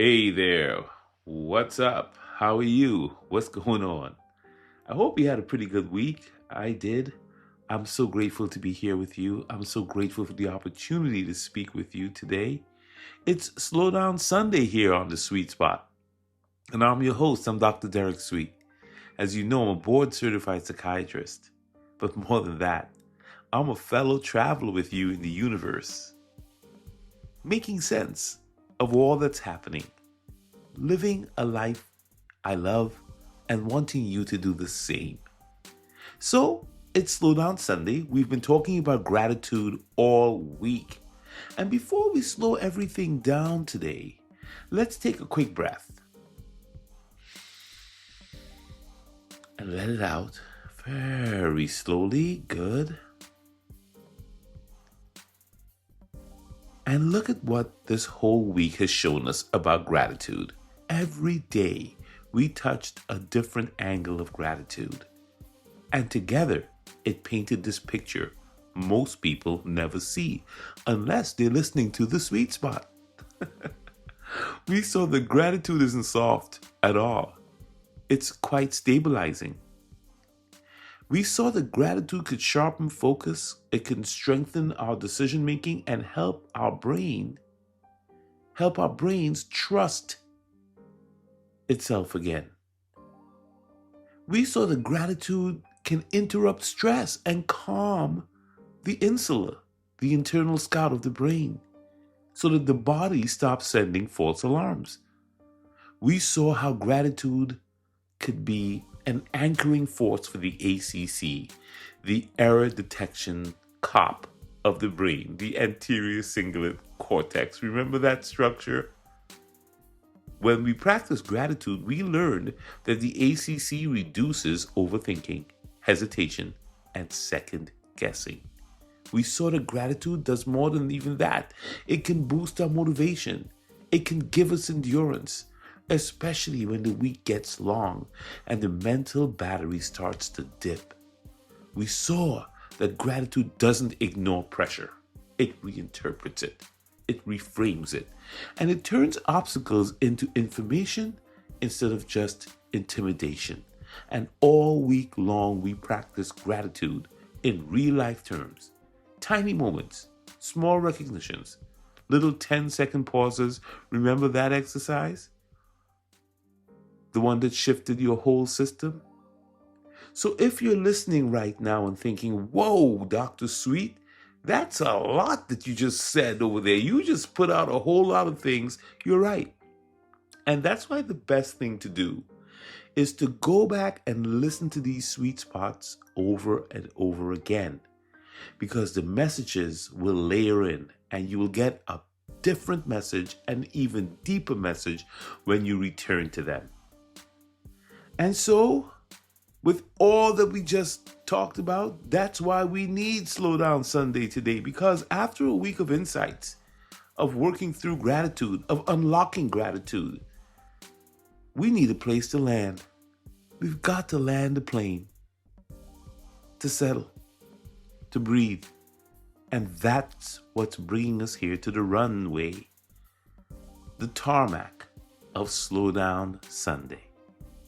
Hey there. What's up? How are you? What's going on? I hope you had a pretty good week. I did. I'm so grateful to be here with you. I'm so grateful for the opportunity to speak with you today. It's Slow Down Sunday here on the Sweet Spot. And I'm your host. I'm Dr. Derek Sweet. As you know, I'm a board certified psychiatrist. But more than that, I'm a fellow traveler with you in the universe, making sense of all that's happening, living a life I love, and wanting you to do the same. So, it's Slow Down Sunday. We've been talking about gratitude all week. And before we slow everything down today, let's take a quick breath and let it out very slowly. Good. And look at what this whole week has shown us about gratitude. Every day, we touched a different angle of gratitude. And together, it painted this picture most people never see unless they're listening to the Sweet Spot. We saw that gratitude isn't soft at all. It's quite stabilizing. We saw that gratitude could sharpen focus, it can strengthen our decision making, and help our brains trust itself again. We saw that gratitude can interrupt stress and calm the insula, the internal scout of the brain, so that the body stops sending false alarms. We saw how gratitude could be an anchoring force for the ACC, the error detection cop of the brain, the anterior cingulate cortex. Remember that structure? When we practice gratitude, we learned that the ACC reduces overthinking, hesitation, and second guessing. We saw that gratitude does more than even that. It can boost our motivation. It can give us endurance, especially when the week gets long and the mental battery starts to dip. We saw that gratitude doesn't ignore pressure. It reinterprets it. It reframes it. And it turns obstacles into information instead of just intimidation. And all week long, we practice gratitude in real life terms. Tiny moments, small recognitions, little 10-second pauses. Remember that exercise? The one that shifted your whole system? So if you're listening right now and thinking, whoa, Dr. Sweet, that's a lot that you just said over there. You just put out a whole lot of things. You're right. And that's why the best thing to do is to go back and listen to these sweet spots over and over again, because the messages will layer in and you will get a different message, an even deeper message when you return to them. And so, with all that we just talked about, that's why we need Slow Down Sunday today, because after a week of insights, of working through gratitude, of unlocking gratitude, we need a place to land. We've got to land the plane, to settle, to breathe. And that's what's bringing us here to the runway, the tarmac of Slow Down Sunday.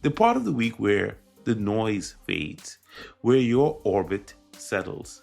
The part of the week where the noise fades, where your orbit settles,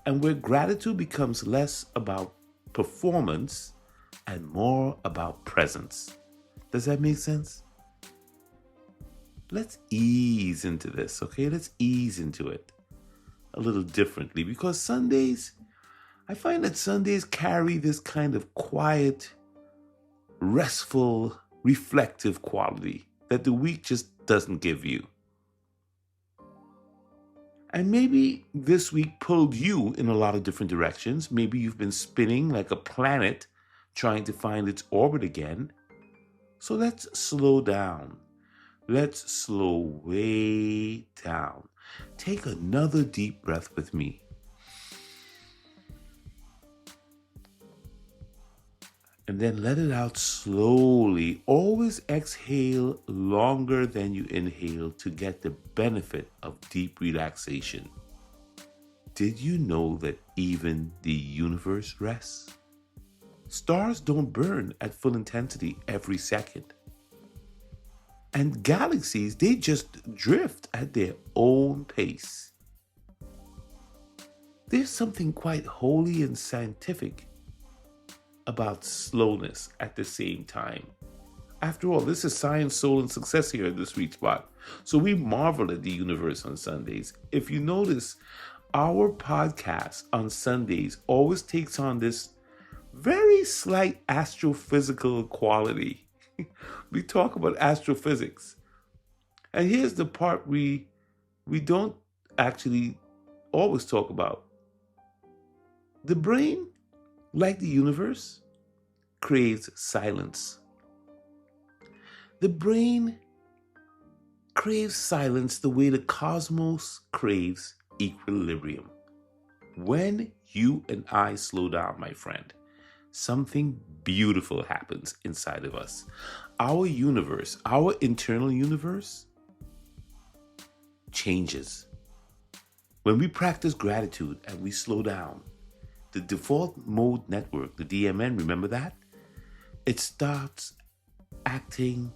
and where gratitude becomes less about performance and more about presence. Does that make sense? Let's ease into this, okay? Let's ease into it a little differently, because I find that Sundays carry this kind of quiet, restful, reflective quality that the week just doesn't give you. And maybe this week pulled you in a lot of different directions. Maybe you've been spinning like a planet trying to find its orbit again. So let's slow down. Let's slow way down. Take another deep breath with me. And then let it out slowly. Always exhale longer than you inhale to get the benefit of deep relaxation. Did you know that even the universe rests? Stars don't burn at full intensity every second. And galaxies, they just drift at their own pace. There's something quite holy and scientific about slowness at the same time. After all, this is science, soul, and success here at the Sweet Spot. So we marvel at the universe on Sundays. If you notice, our podcast on Sundays always takes on this very slight astrophysical quality. We talk about astrophysics. And here's the part we don't actually always talk about. The brain, like the universe, craves silence. The brain craves silence the way the cosmos craves equilibrium. When you and I slow down, my friend, something beautiful happens inside of us. Our universe, our internal universe, changes. When we practice gratitude and we slow down, the default mode network, the DMN, remember that? It starts acting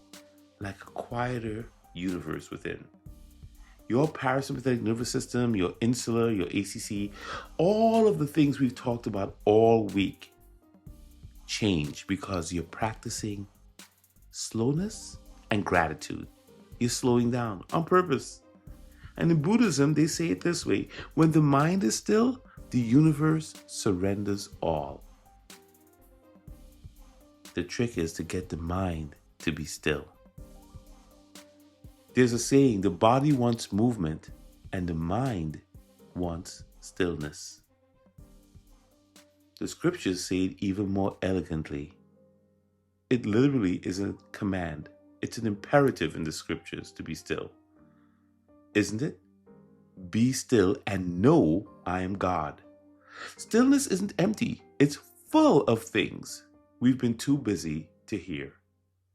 like a quieter universe within. Your parasympathetic nervous system, your insula, your ACC, all of the things we've talked about all week change because you're practicing slowness and gratitude. You're slowing down on purpose. And in Buddhism, they say it this way: when the mind is still, the universe surrenders all. The trick is to get the mind to be still. There's a saying, the body wants movement and the mind wants stillness. The scriptures say it even more elegantly. It literally is a command. It's an imperative in the scriptures to be still. Isn't it? Be still and know I am God. Stillness isn't empty. It's full of things we've been too busy to hear.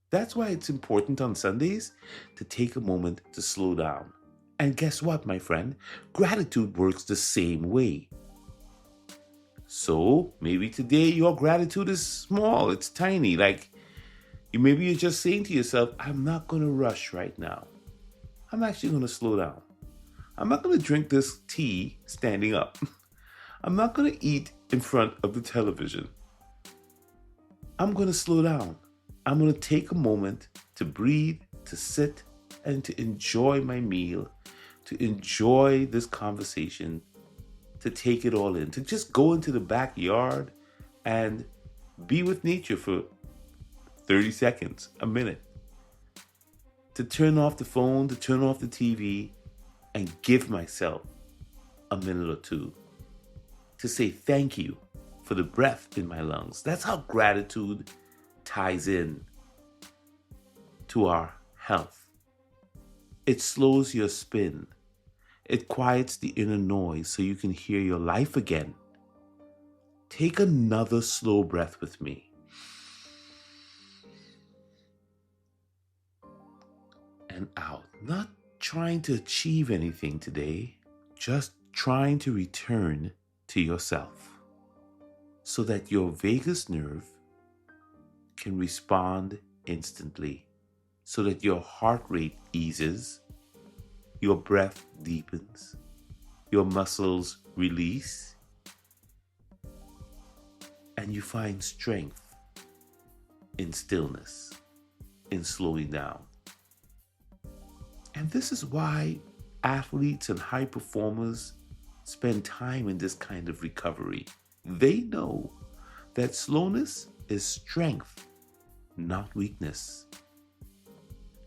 That's why it's important on Sundays to take a moment to slow down. And guess what, my friend? Gratitude works the same way. So maybe today your gratitude is small, it's tiny. Like maybe you're just saying to yourself, I'm not going to rush right now. I'm actually going to slow down. I'm not going to drink this tea standing up. I'm not going to eat in front of the television. I'm going to slow down. I'm going to take a moment to breathe, to sit, and to enjoy my meal, to enjoy this conversation, to take it all in, to just go into the backyard and be with nature for 30 seconds, a minute, to turn off the phone, to turn off the TV, and give myself a minute or two to say thank you for the breath in my lungs. That's how gratitude ties in to our health. It slows your spin. It quiets the inner noise so you can hear your life again. Take another slow breath with me. And out. Not trying to achieve anything today, just trying to return to yourself so that your vagus nerve can respond instantly, so that your heart rate eases, your breath deepens, your muscles release, and you find strength in stillness, in slowing down. And this is why athletes and high performers spend time in this kind of recovery. They know that slowness is strength, not weakness.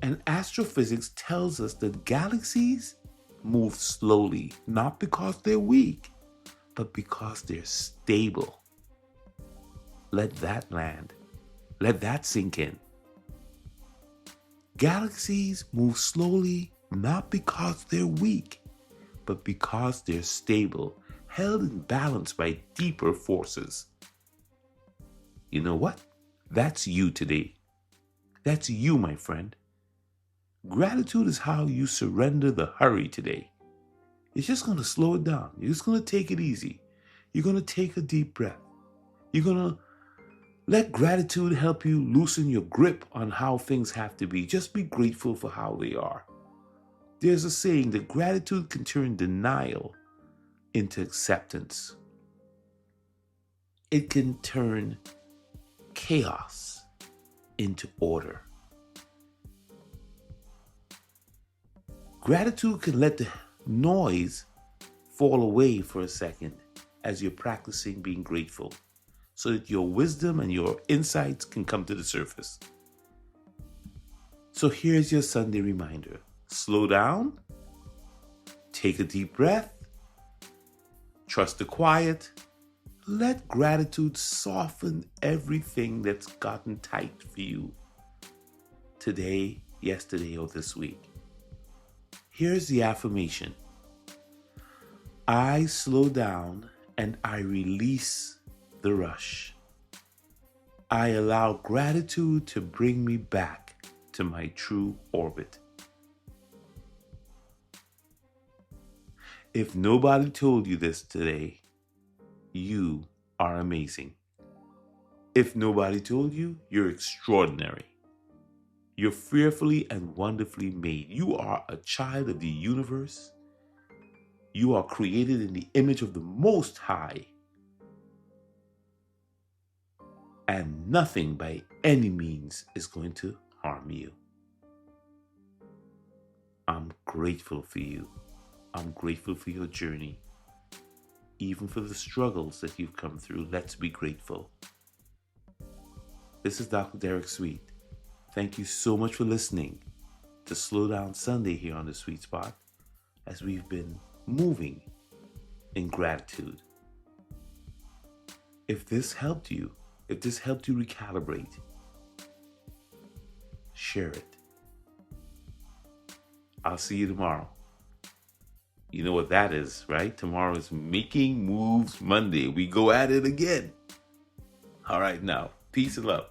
And astrophysics tells us that galaxies move slowly, not because they're weak, but because they're stable. Let that land. Let that sink in. Galaxies move slowly, not because they're weak, but because they're stable, held in balance by deeper forces. You know what? That's you today. That's you, my friend. Gratitude is how you surrender the hurry today. You're just going to slow it down. You're just going to take it easy. You're going to take a deep breath. You're going to Let gratitude help you loosen your grip on how things have to be. Just be grateful for how they are. There's a saying that gratitude can turn denial into acceptance. It can turn chaos into order. Gratitude can let the noise fall away for a second as you're practicing being grateful, so that your wisdom and your insights can come to the surface. So here's your Sunday reminder. Slow down, take a deep breath, trust the quiet, let gratitude soften everything that's gotten tight for you today, yesterday, or this week. Here's the affirmation. I slow down and I release the rush. I allow gratitude to bring me back to my true orbit. If nobody told you this today, you are amazing. If nobody told you, you're extraordinary. You're fearfully and wonderfully made. You are a child of the universe. You are created in the image of the Most High. And nothing by any means is going to harm you. I'm grateful for you. I'm grateful for your journey. Even for the struggles that you've come through, let's be grateful. This is Dr. Derek Sweet. Thank you so much for listening to Slow Down Sunday here on The Sweet Spot, as we've been moving in gratitude. If this helped you recalibrate, share it. I'll see you tomorrow. You know what that is, right? Tomorrow is Making Moves Monday. We go at it again. All right, now, peace and love.